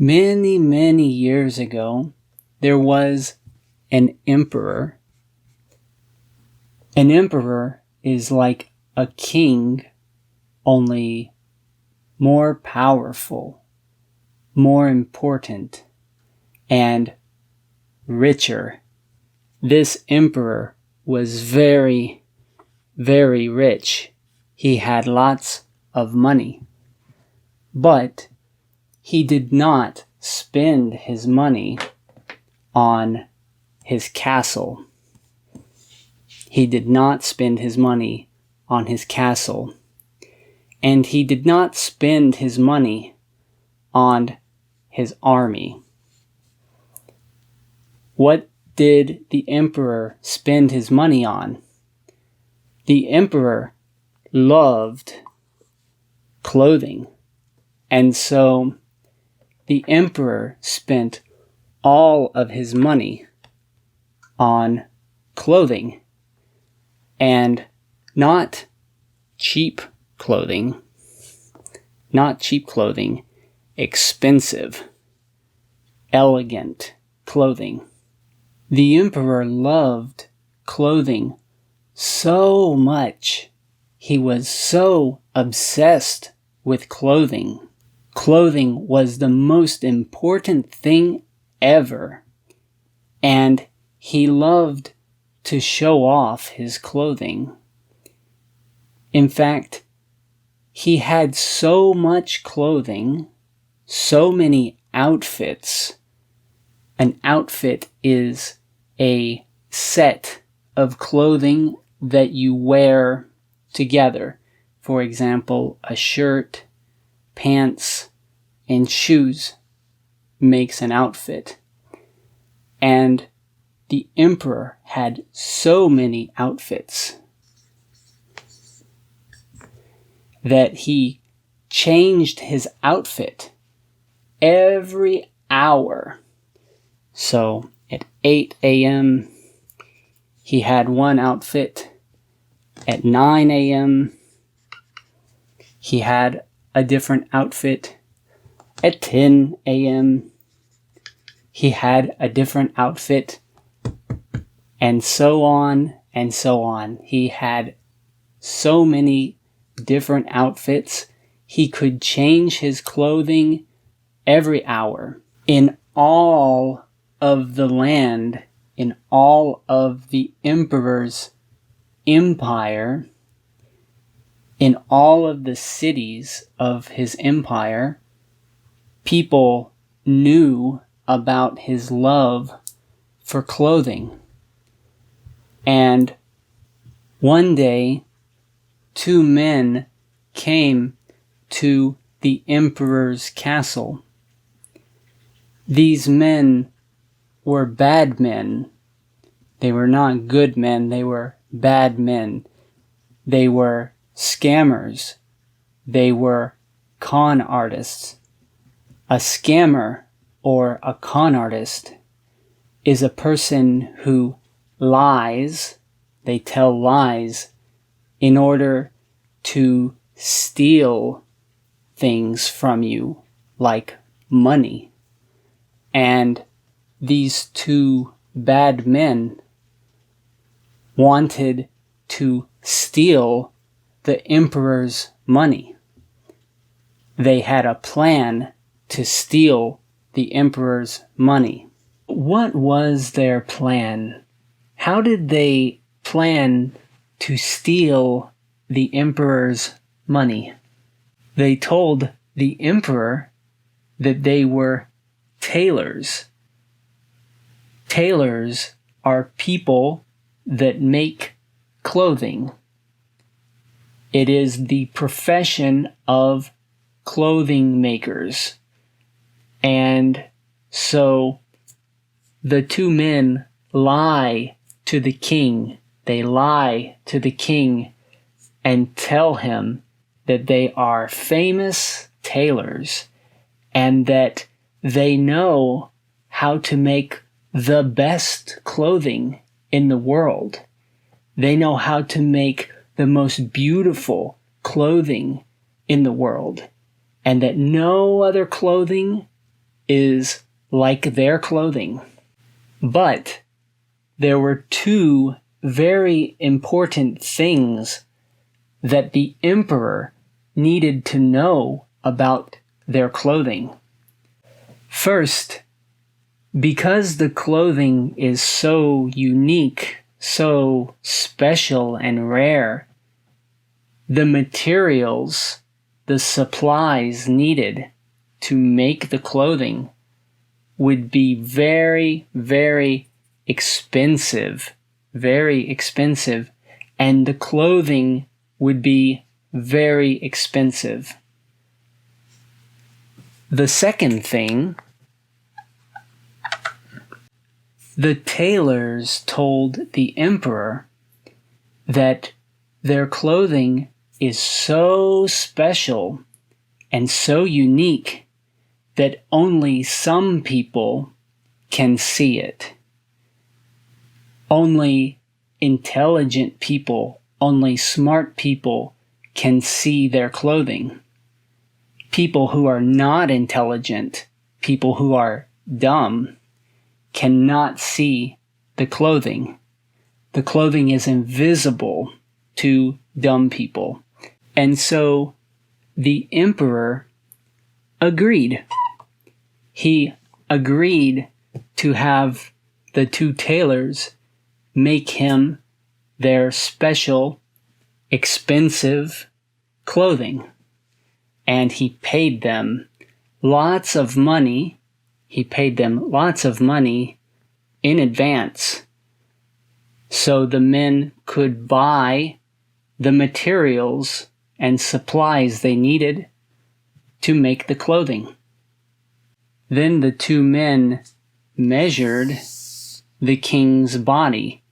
Many, many years ago, there was an emperor. An emperor is like a king, only more powerful, more important, and richer. This emperor was very, very rich. He had lots of money. But he did not spend his money on his castle. He did not spend his money on his castle. And he did not spend his money on his army. What did the emperor spend his money on? The emperor loved clothing. And so the emperor spent all of his money on clothing, and not cheap clothing, expensive, elegant clothing. The emperor loved clothing so much. He was so obsessed with clothing. Clothing was the most important thing ever, and he loved to show off his clothing. In fact, he had so much clothing, so many outfits. An outfit is a set of clothing that you wear together. For example, a shirt, pants, and shoes makes an outfit. And the emperor had so many outfits that he changed his outfit every hour. So at 8 a.m., he had one outfit. At 9 a.m., he had a different outfit. At 10 a.m., he had a different outfit. And so on and so on. He had so many different outfits. He could change his clothing every hour. In all of the land, in all of the emperor's empire, in all of the cities of his empire, people knew about his love for clothing. And one day, two men came to the emperor's castle. These men were bad men. They were not good men, they were bad men. They were scammers. They were con artists. A scammer or a con artist is a person who lies, they tell lies in order to steal things from you, like money. And these two bad men wanted to steal the emperor's money. They had a plan to steal the emperor's money. What was their plan? How did they plan to steal the emperor's money? They told the emperor that they were tailors. Tailors are people that make clothing. It is the profession of clothing makers. And so the two men lie to the king. They lie to the king and tell him that they are famous tailors and that they know how to make the best clothing in the world. They know how to make the most beautiful clothing in the world, and that no other clothing is like their clothing. But there were two very important things that the emperor needed to know about their clothing. First, because the clothing is so unique, so special and rare, the materials, the supplies needed to make the clothing would be very, very expensive, and the clothing would be very expensive. The second thing, the tailors told the emperor that their clothing is so special and so unique that only some people can see it. Only intelligent people, only smart people can see their clothing. People who are not intelligent, people who are dumb, cannot see the clothing. The clothing is invisible to dumb people. And so the emperor agreed. He agreed to have the two tailors make him their special, expensive clothing. And he paid them lots of money. He paid them lots of money in advance so the men could buy the materials and supplies they needed to make the clothing. Then the two men measured the king's body.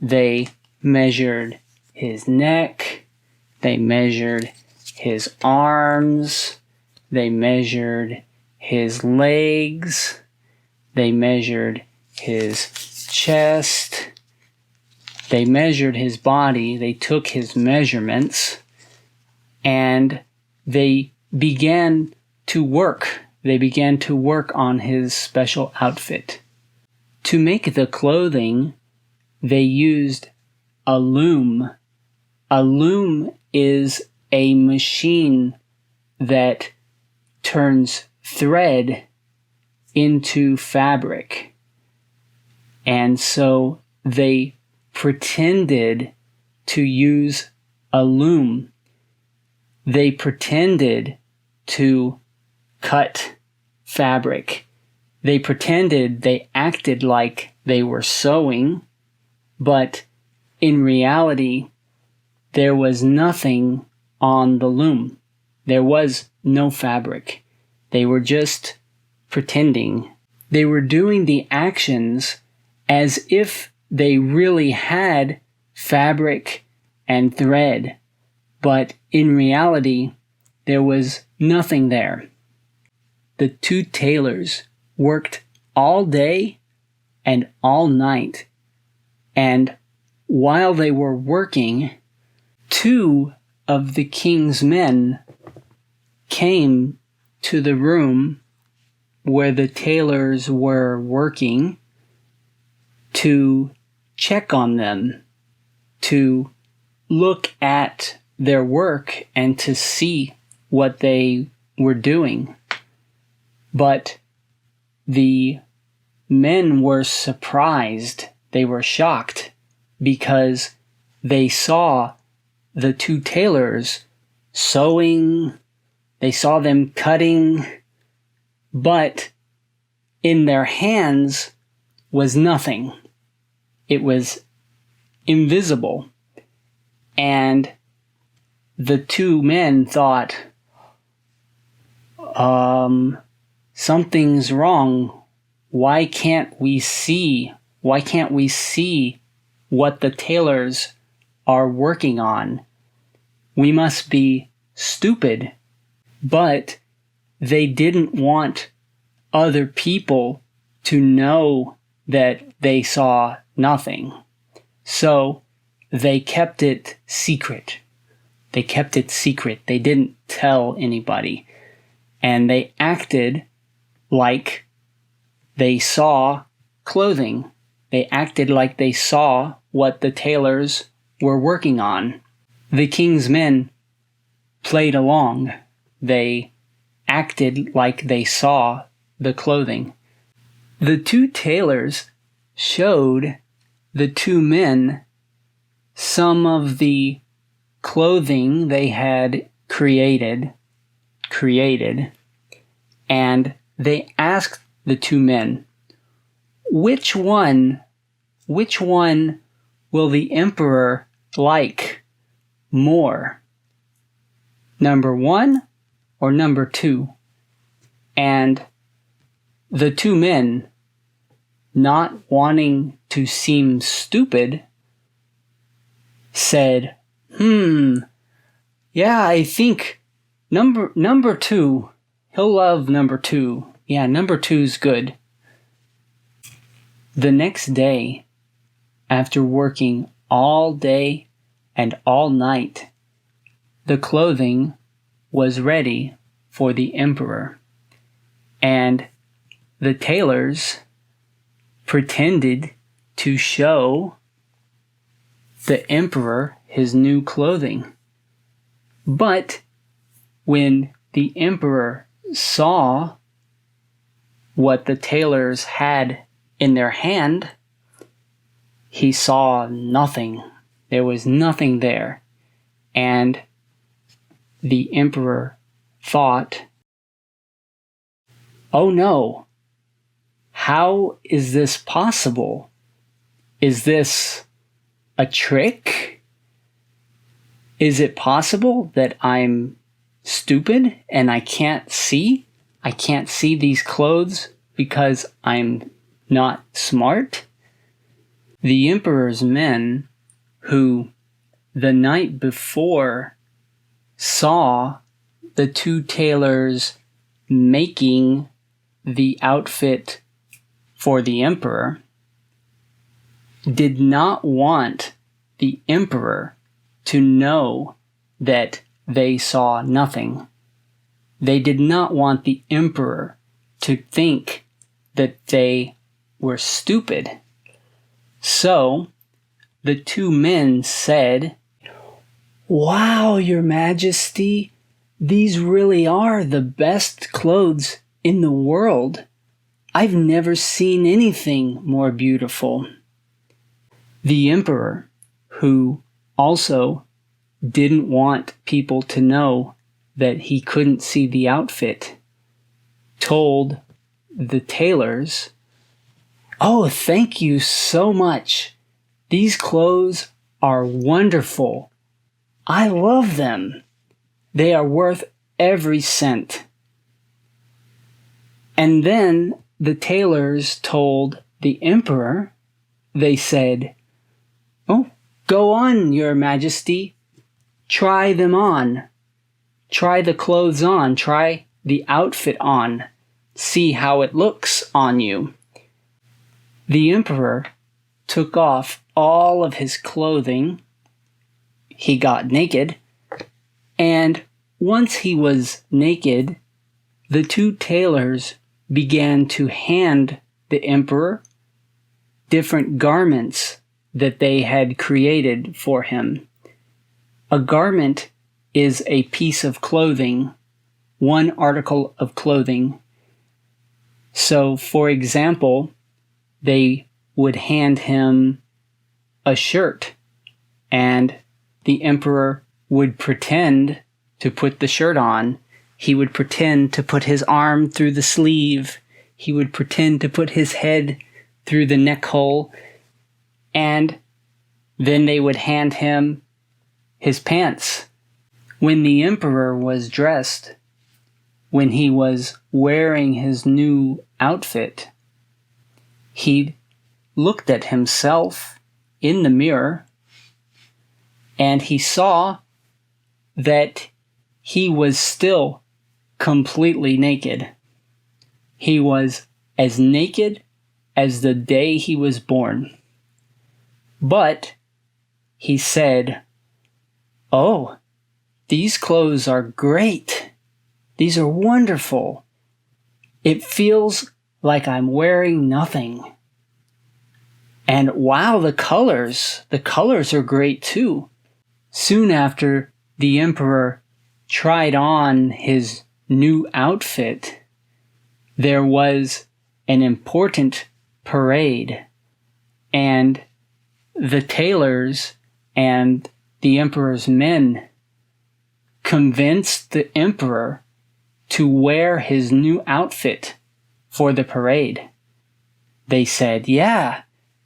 They measured his neck, they measured his arms, they measured his legs, they measured his chest, they measured his body, they took his measurements, and they began to work. They began to work on his special outfit. To make the clothing, they used a loom. A loom is a machine that turns thread into fabric. And so they pretended to use a loom. They pretended to cut fabric. They acted like they were sewing, but in reality, there was nothing on the loom. There was no fabric. They were just pretending. They were doing the actions as if they really had fabric and thread, but in reality, there was nothing there. The two tailors worked all day and all night, and while they were working, two of the king's men came to the room where the tailors were working to check on them, to look at their work and to see what they were doing. But the men were surprised, they were shocked, because they saw the two tailors sewing, they saw them cutting, but in their hands was nothing. It was invisible. And the two men thought, something's wrong. Why can't we see what the tailors are working on? We must be stupid. But they didn't want other people to know that they saw nothing. So they kept it secret. They didn't tell anybody. And they acted like they saw clothing. They acted like they saw what the tailors were working on. The king's men played along. They acted like they saw the clothing. The two tailors showed the two men some of the clothing they had created, and they asked the two men, which one will the emperor like more? Number 1 or number 2? And the two men, not wanting to seem stupid, said, yeah, I think number 2, he'll love number 2. Yeah, number 2's good. The next day, after working all day and all night, the clothing was ready for the emperor, and the tailors pretended to show the emperor his new clothing. But when the emperor saw what the tailors had in their hand, he saw nothing. There was nothing there. And the emperor thought, oh no, how is this possible? Is this a trick? Is it possible that I'm stupid and I can't see? I can't see these clothes because I'm not smart? The emperor's men, who the night before saw the two tailors making the outfit for the emperor, did not want the emperor to know that they saw nothing. They did not want the emperor to think that they were stupid. So the two men said, wow, Your Majesty, these really are the best clothes in the world. I've never seen anything more beautiful. The emperor, who also didn't want people to know that he couldn't see the outfit, told the tailors, oh, thank you so much. These clothes are wonderful. I love them. They are worth every cent. And then the tailors told the emperor, they said, oh, go on, Your Majesty. Try them on. Try the clothes on. Try the outfit on. See how it looks on you. The emperor took off all of his clothing. He got naked. And once he was naked, the two tailors began to hand the emperor different garments that they had created for him. A garment is a piece of clothing, one article of clothing. So, for example, they would hand him a shirt, and the emperor would pretend to put the shirt on. He would pretend to put his arm through the sleeve. He would pretend to put his head through the neck hole. And then they would hand him his pants. When the emperor was dressed, when he was wearing his new outfit, he looked at himself in the mirror, and he saw that he was still completely naked. He was as naked as the day he was born. But he said, oh, these clothes are great. These are wonderful. It feels like I'm wearing nothing. And wow, the colors are great too. Soon after the emperor tried on his new outfit, there was an important parade, and the tailors and the emperor's men convinced the emperor to wear his new outfit for the parade. They said, "Yeah,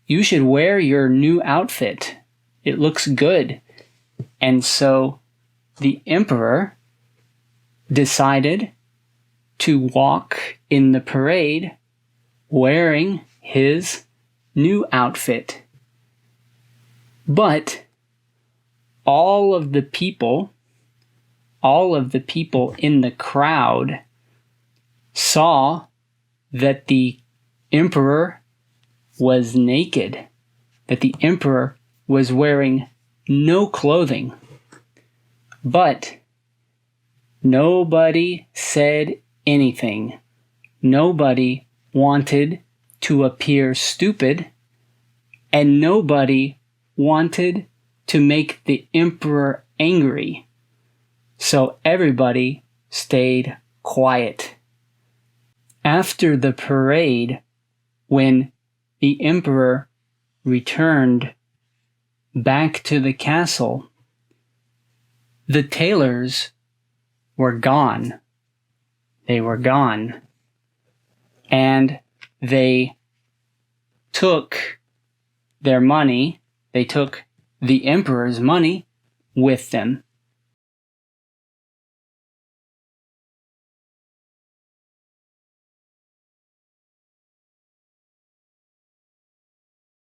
you should wear your new outfit. It looks good." And so the emperor decided to walk in the parade wearing his new outfit. But all of the people in the crowd saw that the emperor was naked, that the emperor was wearing no clothing. But nobody said anything. Nobody wanted to appear stupid, and nobody wanted to make the emperor angry. So everybody stayed quiet. After the parade, when the emperor returned back to the castle, the tailors were gone. They were gone. And they took their money, they took the emperor's money with them.